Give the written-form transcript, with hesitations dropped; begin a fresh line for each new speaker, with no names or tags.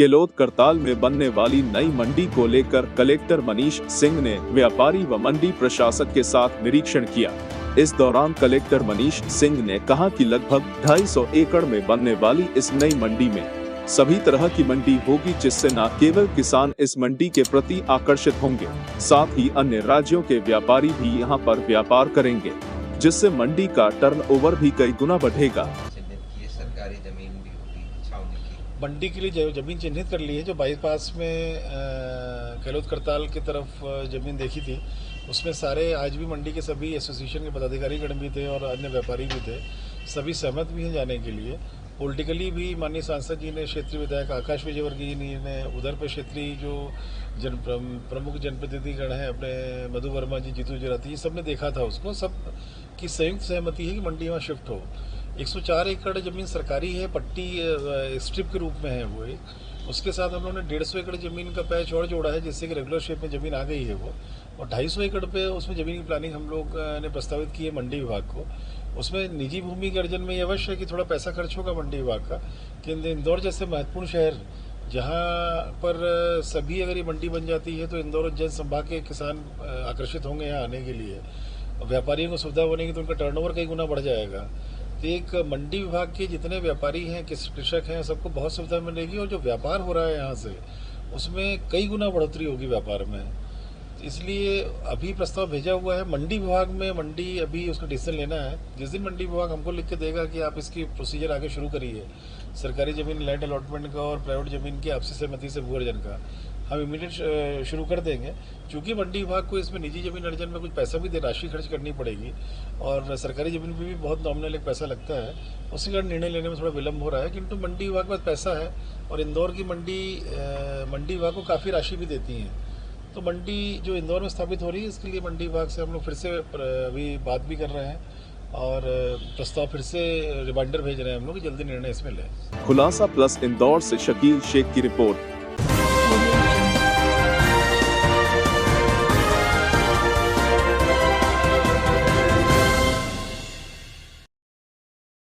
केलोद करताल में बनने वाली नई मंडी को लेकर कलेक्टर मनीष सिंह ने व्यापारी व मंडी प्रशासक के साथ निरीक्षण किया। इस दौरान कलेक्टर मनीष सिंह ने कहा कि लगभग 250 एकड़ में बनने वाली इस नई मंडी में सभी तरह की मंडी होगी, जिससे न केवल किसान इस मंडी के प्रति आकर्षित होंगे, साथ ही अन्य राज्यों के व्यापारी भी यहां पर व्यापार करेंगे, जिससे मंडी का टर्नओवर भी कई गुना बढ़ेगा।
सरकारी जमीन भी होगी छावनी की।
मंडी के लिए जमीन चिन्हित कर ली है। जो बाईपास में केलोद करताल की तरफ जमीन देखी थी, उसमें सारे आज भी मंडी के सभी एसोसिएशन के पदाधिकारी गण भी थे और अन्य व्यापारी भी थे। सभी सहमत भी हैं जाने के लिए। पॉलिटिकली भी माननीय सांसद जी ने, क्षेत्रीय विधायक आकाश विजयवर्गीय जी ने, उधर पे क्षेत्रीय जो प्रमुख जनप्रतिनिधि गण हैं अपने मधु वर्मा जी, जीतू जराती, ये सब ने देखा था उसको। सब की संयुक्त सहमति है कि मंडी वहाँ शिफ्ट हो। 104 एकड़ जमीन सरकारी है, पट्टी स्ट्रिप के रूप में है वो एक। उसके साथ हम लोगों ने 150 एकड़ जमीन का पैच और जोड़ा है, जिससे कि रेगुलर शेप में जमीन आ गई है वो। और 250 एकड़ पे उसमें जमीन की प्लानिंग हम लोग ने प्रस्तावित की है मंडी विभाग को। उसमें निजी भूमि के अर्जन में ये अवश्य है कि थोड़ा पैसा खर्च होगा मंडी विभाग का, कि इंदौर जैसे महत्वपूर्ण शहर जहाँ पर सभी अगर ये मंडी बन जाती है तो इंदौर और जन संभाग के किसान आकर्षित होंगे यहाँ आने के लिए। व्यापारियों को सुविधा बनेगी तो उनका टर्नओवर कई गुना बढ़ जाएगा। तो एक मंडी विभाग के जितने व्यापारी हैं, कृषक हैं, सबको बहुत सुविधा मिलेगी और जो व्यापार हो रहा है यहाँ से उसमें कई गुना बढ़ोतरी होगी व्यापार में। इसलिए अभी प्रस्ताव भेजा हुआ है मंडी विभाग में। मंडी अभी उसका डिसीजन लेना है। जिस दिन मंडी विभाग हमको लिख के देगा कि आप इसकी प्रोसीजर आगे शुरू करिए, सरकारी जमीन लैंड अलॉटमेंट का और प्राइवेट जमीन की आपसी सहमति से भू अर्जन का, हम इमीडिएट शुरू कर देंगे। क्योंकि मंडी विभाग को इसमें निजी जमीन अर्जन में कुछ पैसा भी राशि खर्च करनी पड़ेगी और सरकारी जमीन पर भी बहुत नॉमिनल एक पैसा लगता है। उसी कारण निर्णय लेने में थोड़ा विलम्ब हो रहा है, किंतु मंडी विभाग के पास पैसा है और इंदौर की मंडी विभाग को काफ़ी राशि भी देती हैं। तो मंडी जो इंदौर में स्थापित हो रही है, इसके लिए मंडी विभाग से हम लोग फिर से अभी बात भी कर रहे हैं और प्रस्ताव फिर से रिमाइंडर भेज रहे हैं हम लोग, जल्दी निर्णय इसमें लें।
खुलासा प्लस इंदौर से शकील शेख की रिपोर्ट।